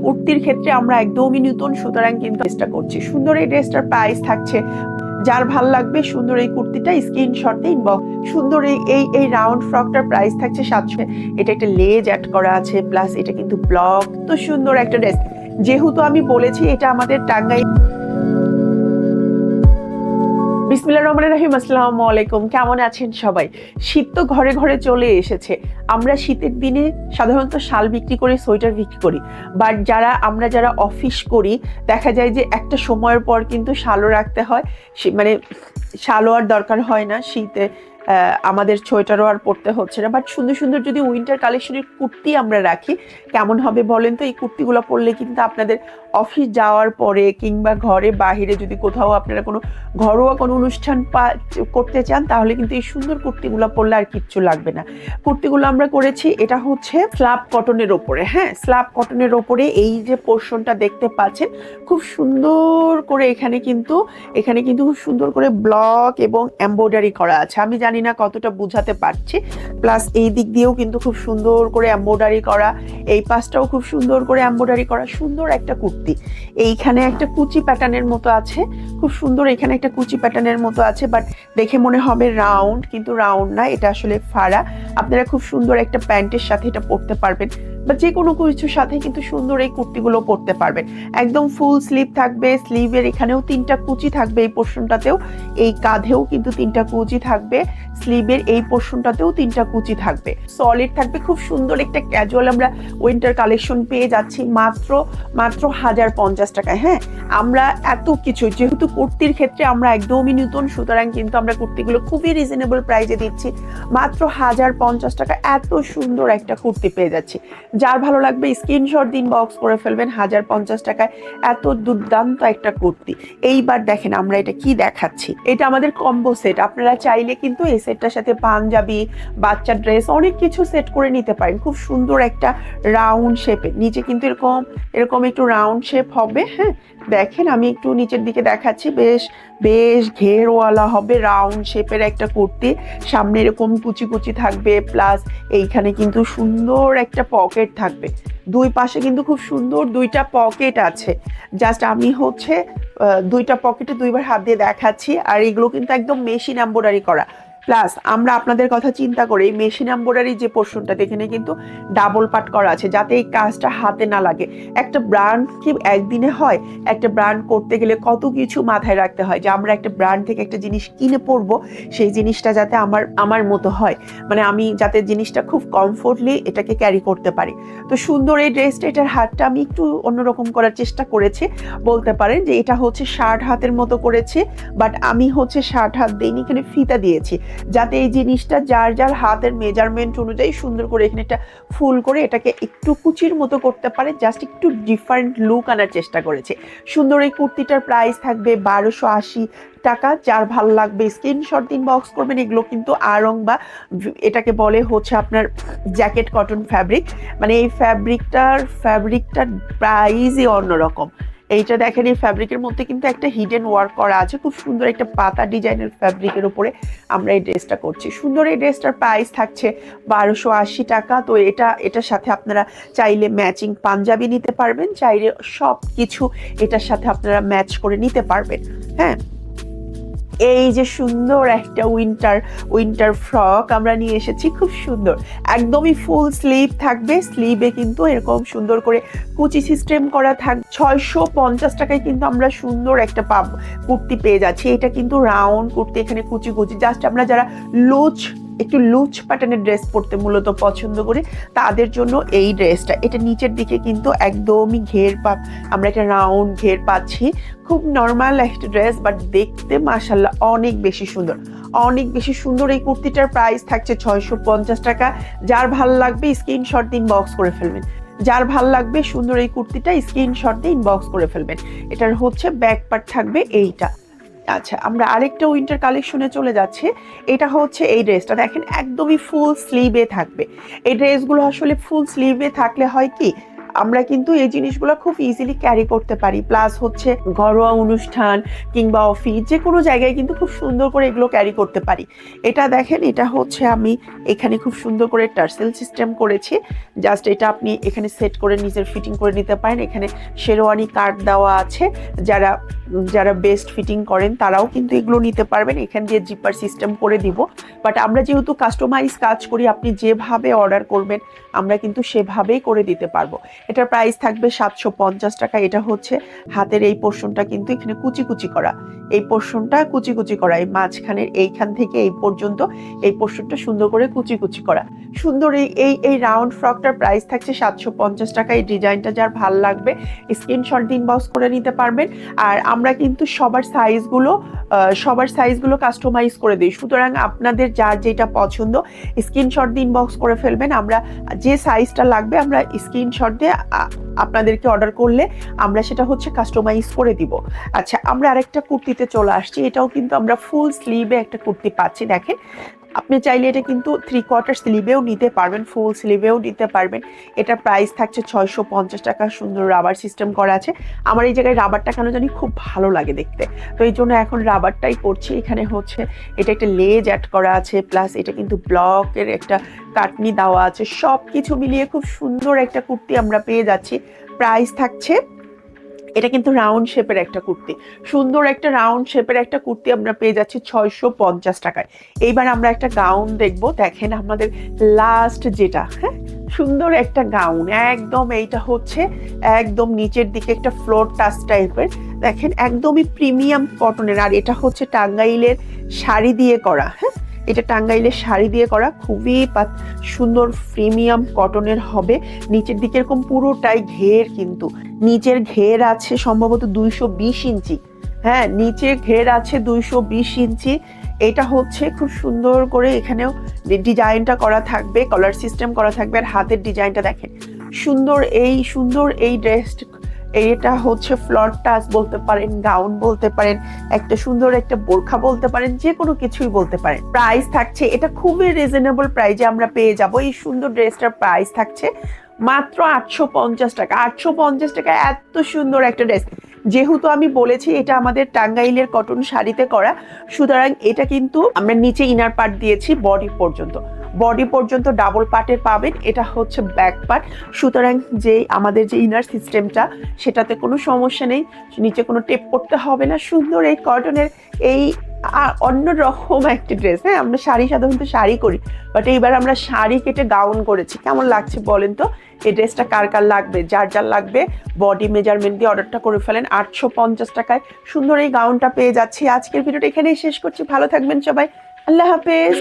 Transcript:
কুর্তির ক্ষেত্রে আমরা একদমই নতুন, সুতরাং কিন্তু চেষ্টা করছি। সুন্দর এই ড্রেসটার প্রাইস থাকছে, যার ভাল লাগবে সুন্দর এই কুর্তিটা স্ক্রিনশট দিয়ে ইনবক্স। সুন্দর এই এই এই রাউন্ড ফ্রকটার প্রাইস থাকছে 700। এটা একটা লেজ অ্যাড করা আছে, প্লাস এটা কিন্তু ব্লক। তো সুন্দর একটা ড্রেস, যেহেতু আমি বলেছি এটা আমাদের টাঙ্গাইল। বিসমিল্লাহির রহমানির রহিম। আসসালামু আলাইকুম, কেমন আছেন সবাই? শীত তো ঘরে ঘরে চলে এসেছে। আমরা শীতের দিনে সাধারণত শাল বিক্রি করি, সোয়েটার বিক্রি করি, বাট আমরা যারা অফিস করি দেখা যায় যে একটা সময়ের পর কিন্তু শালও রাখতে হয়। মানে শালও আর দরকার হয় না শীতে, আমাদের সোয়েটারও আর পরতে হচ্ছে না। বাট সুন্দর সুন্দর যদি উইন্টার কালেকশনের কুর্তি আমরা রাখি কেমন হবে বলেন তো? এই কুর্তিগুলো পরলে কিন্তু আপনাদের অফিস যাওয়ার পরে কিংবা ঘরে বাহিরে যদি কোথাও আপনারা কোনো ঘরোয়া কোনো অনুষ্ঠান করতে চান, তাহলে কিন্তু এই সুন্দর কুর্তিগুলো পরলে আর কিচ্ছু লাগবে না। কুর্তিগুলো আমরা করেছি, এটা হচ্ছে স্ল্যাব কটনের ওপরে। হ্যাঁ, স্ল্যাব কটনের ওপরে এই যে পোর্শনটা দেখতে পাচ্ছেন খুব সুন্দর করে এখানে কিন্তু খুব সুন্দর করে ব্লক এবং এমব্রয়ডারি করা আছে। আমি জানি না কতটা বুঝাতে পারছি। প্লাস এই দিক দিয়েও কিন্তু খুব সুন্দর করে এমব্রয়ডারি করা, এই পাশটাও খুব সুন্দর করে এমব্রয়ডারি করা। সুন্দর একটা কুর্তি। এইখানে একটা কুচি প্যাটার্নের মতো আছে, খুব সুন্দর। এখানে একটা কুচি প্যাটার্নের মতো আছে, বাট দেখে মনে হবে রাউন্ড, কিন্তু রাউন্ড না, এটা আসলে ফাড়া। আপনারা খুব সুন্দর একটা প্যান্টের সাথে এটা পরতে পারবেন, বা যে কোনো কিছুর সাথে কিন্তু সুন্দর এই কুর্তিগুলো পরতে পারবেন। একদম ফুল স্লিভ থাকবে, স্লিভের এখানেও 3টা কুচি থাকবে, এই পোর্শনটাতেও, এই কাঁধেও কিন্তু 3টা কুচি থাকবে, স্লিভের এই পোর্শনটাতেও 3টা কুচি থাকবে, সলিড থাকবে। খুব সুন্দর একটা ক্যাজুয়াল আমরা উইন্টার কালেকশন পেয়ে যাচ্ছি মাত্র 1050 টাকায়। হ্যাঁ, আমরা এত কিছু, যেহেতু কুর্তির ক্ষেত্রে আমরা একদমই নতুন, সুতরাং কিন্তু আমরা কুর্তিগুলো খুবই রিজনেবল প্রাইসে দিচ্ছি। মাত্র 1050 টাকা এত সুন্দর একটা কুর্তি পেয়ে যাচ্ছি। যার ভালো লাগবে স্ক্রিনশট দিন, বক্স করে ফেলবেন। 1050 টাকায় এত দুর্দান্ত একটা কুর্তি। এইবার দেখেন আমরা এটা কি দেখাচ্ছি, এটা আমাদের কম্বো সেট। আপনারা চাইলে কিন্তু এই সেটটার সাথে পাঞ্জাবি, বাচ্চার ড্রেস অনেক কিছু সেট করে নিতে পারেন। খুব সুন্দর একটা রাউন্ড শেপের, নিচে কিন্তু এরকম একটু রাউন্ড শেপ হবে। হ্যাঁ, দেখেন আমি একটু নিচের দিকে দেখাচ্ছি, বেশ ঘেরওয়ালা হবে, রাউন্ড শেপের একটা কুর্তি। সামনে এরকম কুচি কুচি থাকবে, প্লাস এইখানে কিন্তু সুন্দর একটা পকেট থাকবে। দুই পাশে কিন্তু খুব সুন্দর 2টা পকেট আছে। জাস্ট আমি হচ্ছে 2টা পকেটে 2বার হাত দিয়ে দেখাচ্ছি। আর এগুলো কিন্তু একদম মেশিন এমব্রয়ডারি করা। প্লাস আমরা আপনাদের কথা চিন্তা করে এই মেশিন এমব্রয়ডারি যে পোর্শনটা এখানে কিন্তু ডাবল পার্ট করা আছে, যাতে এই কাজটা হাতে না লাগে। একটা ব্র্যান্ড কি একদিনে হয়? একটা ব্র্যান্ড করতে গেলে কত কিছু মাথায় রাখতে হয়, যে আমরা একটা ব্র্যান্ড থেকে একটা জিনিস কিনে পরবো, সেই জিনিসটা যাতে আমার মতো হয়, মানে আমি যাতে জিনিসটা খুব কমফোর্টলি এটাকে ক্যারি করতে পারি। তো সুন্দর এই ড্রেসটা, এটার হাতটা আমি একটু অন্যরকম করার চেষ্টা করেছি। বলতে পারেন যে এটা হচ্ছে শার্ট হাতের মতো করেছি, বাট আমি হচ্ছে শার্ট হাত দিইনি, এখানে ফিতা দিয়েছি, যাতে এই জিনিসটা যার যার হাতের মেজারমেন্ট অনুযায়ী সুন্দর করে এখানে একটা ফুল করে এটাকে একটু কুচির মতো করতে পারে। জাস্ট একটু ডিফারেন্ট লুক আনার চেষ্টা করেছে। সুন্দর এই কুর্তিটার প্রাইস থাকবে 1280 টাকা। যার ভালো লাগবে স্ক্রিনশট দিন, বক্স করবেন। এগুলো কিন্তু আড়ং বা এটাকে বলে হচ্ছে আপনার জ্যাকেট কটন ফ্যাব্রিক, মানে এই ফ্যাব্রিকটার প্রাইসই অন্যরকম। এইটা দেখেন, এই ফ্যাব্রিকের মধ্যে কিন্তু একটা হিডেন ওয়ার্ক করা আছে। খুব সুন্দর একটা পাতা ডিজাইনের ফ্যাব্রিকের উপরে আমরা এই ড্রেসটা করছি। সুন্দর এই ড্রেসটার প্রাইস থাকছে 1280 টাকা। তো এটার সাথে আপনারা চাইলে ম্যাচিং পাঞ্জাবি নিতে পারবেন, চাইলে সব কিছু এটার সাথে আপনারা ম্যাচ করে নিতে পারবেন। হ্যাঁ, এই যে সুন্দর একটা উইন্টার ফ্রক আমরা নিয়ে এসেছি, খুব সুন্দর, একদমই ফুল স্লিভ থাকবে। স্লিভে কিন্তু এরকম সুন্দর করে কুচি সিস্টেম করা থাকবে। 650 টাকায় কিন্তু আমরা সুন্দর একটা কুর্তি পেয়ে যাচ্ছি। এটা কিন্তু রাউন্ড কুর্তি, এখানে কুচি কুচি। জাস্ট আমরা যারা একটু লুজ প্যাটার্নের ড্রেস পরতে মূলত পছন্দ করি, তাদের জন্য এই ড্রেসটা। এটা নিচের দিকে কিন্তু একদমই আমরা একটা রাউন্ড ঘের পাচ্ছি। খুব নর্মাল একটা ড্রেস, বাট দেখতে মাশাআল্লাহ অনেক বেশি সুন্দর। এই কুর্তিটার প্রাইস থাকছে 650 টাকা। যার ভালো লাগবে স্ক্রিনশট দিন, বক্স করে ফেলবেন। যার ভাল লাগবে সুন্দর এই কুর্তিটা স্ক্রিনশট দিয়ে ইনবক্স করে ফেলবেন। এটার হচ্ছে ব্যাক পার্ট থাকবে এইটা। আচ্ছা, আমরা আরেকটা উইন্টার কালেকশনে চলে যাচ্ছি। এটা হচ্ছে এই ড্রেসটা, দেখেন একদমই ফুল স্লিভে থাকবে। এই ড্রেসগুলো আসলে ফুল স্লিভে থাকলে হয় কি, আমরা কিন্তু এই জিনিসগুলো খুব ইজিলি ক্যারি করতে পারি। প্লাস হচ্ছে ঘরোয়া অনুষ্ঠান কিংবা অফিস যে কোনো জায়গায় কিন্তু খুব সুন্দর করে এগুলো ক্যারি করতে পারি। এটা দেখেন, এটা হচ্ছে আমি এখানে খুব সুন্দর করে টার্সেল সিস্টেম করেছি। জাস্ট এটা আপনি এখানে সেট করে নিজের ফিটিং করে নিতে পারেন। এখানে শেরওয়ানি কাট দেওয়া আছে, যারা যারা বেস্ট ফিটিং করেন তারাও কিন্তু এগুলো নিতে পারবেন। এখান দিয়ে জিপার সিস্টেম করে দিব। বাট আমরা যেহেতু কাস্টমাইজ কাজ করি, আপনি যেভাবে অর্ডার করবেন আমরা কিন্তু সেভাবেই করে দিতে পারবো। এটার প্রাইস থাকবে 750 টাকা। এটা হচ্ছে হাতের এই পোর্শনটা কিন্তু এখানে কুচি কুচি করা, এই পোর্শনটা কুচি কুচি করা, এই মাঝখানের এইখান থেকে এই পর্যন্ত এই পোর্শনটা সুন্দর করে কুচি কুচি করা। সুন্দর এই রাউন্ড ফ্রকটার প্রাইস থাকছে 750 টাকা। এই ডিজাইনটা যার ভাল লাগবে স্ক্রিনশট দিয়ে ইনবক্স করে নিতে পারবেন। আর আমরা কিন্তু সবার সাইজগুলো কাস্টমাইজ করে দিই। সুতরাং আপনাদের যার যেটা পছন্দ স্ক্রিনশট দিয়ে ইনবক্স করে ফেলবেন। আমরা যে সাইজটা লাগবে আমরা স্ক্রিনশট দিয়ে আপনাদেরকে অর্ডার করলে আমরা সেটা হচ্ছে কাস্টমাইজ করে দিব। আচ্ছা, আমরা আরেকটা কুর্তিতে চলে আসছি। এটাও কিন্তু আমরা ফুল স্লিভে একটা কুর্তি পাচ্ছি। দেখেন, আপনি চাইলে এটা কিন্তু 3/4 স্লিভেও নিতে পারবেন, ফুল স্লিভেও নিতে পারবেন। এটা প্রাইস থাকছে 650 টাকা। সুন্দর রাবার সিস্টেম করা আছে। আমার এই জায়গায় রাবারটা কেন জানি খুব ভালো লাগে দেখতে, তো এই জন্য এখন রাবারটাই পরছি। এখানে হচ্ছে এটা একটা লেজ অ্যাড করা আছে, প্লাস এটা কিন্তু ব্লকের একটা কাটনি দেওয়া আছে। সব কিছু মিলিয়ে খুব সুন্দর একটা কুর্তি আমরা পেয়ে যাচ্ছি। প্রাইস থাকছে, এটা কিন্তু রাউন্ড শেপের একটা কুর্তি, সুন্দর একটা রাউন্ড শেপের একটা কুর্তি আমরা পেয়ে যাচ্ছি 650 টাকায়। এইবার আমরা একটা গাউন দেখব। দেখেন আমাদের লাস্ট যেটা, হ্যাঁ, সুন্দর একটা গাউন একদম। এইটা হচ্ছে একদম নিচের দিকে একটা ফ্লোর টাচ টাইপের, দেখেন একদমই প্রিমিয়াম কটনের। আর এটা হচ্ছে টাঙ্গাইলের শাড়ি দিয়ে করা, হ্যাঁ, এটা টাঙ্গাইলের শাড়ি দিয়ে করা, খুবই সুন্দর প্রিমিয়াম কটনের হবে। নিচের দিকে এরকম পুরোটাই ঘের, কিন্তু নিচের ঘের আছে সম্ভবত 220 ইঞ্চি। হ্যাঁ, নিচে ঘের আছে 220 ইঞ্চি। এটা হচ্ছে খুব সুন্দর করে এখানেও ডিজাইনটা করা থাকবে, কলার সিস্টেম করা থাকবে। আর হাতের ডিজাইনটা দেখেন, সুন্দর এই ড্রেস, এটা হচ্ছে ফ্লোর টাচ বলতে পারেন, গাউন বলতে পারেন, একটা সুন্দর একটা বোরখা বলতে পারেন, যে কোনো কিছুই বলতে পারেন। প্রাইস থাকছে, এটা খুবই রিজনেবল প্রাইসে আমরা পেয়ে যাব। এই সুন্দর ড্রেসটার প্রাইস থাকছে মাত্র 850 টাকা। 850 টাকা এত সুন্দর একটা ড্রেস। যেহেতু আমি বলেছি এটা আমাদের টাঙ্গাইলের কটন শাড়িতে করা, সুতরাং এটা কিন্তু আমরা নিচে ইনার পার্ট দিয়েছি বডি পর্যন্ত ডাবল পার্টের পাবেন। এটা হচ্ছে ব্যাক পার্ট, সুতরাং যে আমাদের যে ইনার সিস্টেমটা সেটাতে কোনো সমস্যা নেই, নিচে কোনো টেপ করতে হবে না। সুন্দর এই কটনের এই অন্যরকম একটা ড্রেস। হ্যাঁ, আমরা সাধারণত শাড়ি করি, বাট এইবার আমরা শাড়ি কেটে গাউন করেছি। কেমন লাগছে বলেন তো? এই ড্রেসটা কার কার লাগবে? যার লাগবে বডি মেজারমেন্ট দিয়ে অর্ডারটা করে ফেলেন। 850 টাকায় সুন্দর এই গাউনটা পেয়ে যাচ্ছি। আজকের ভিডিওটা এখানেই শেষ করছি। ভালো থাকবেন সবাই, আল্লাহ হাফেজ।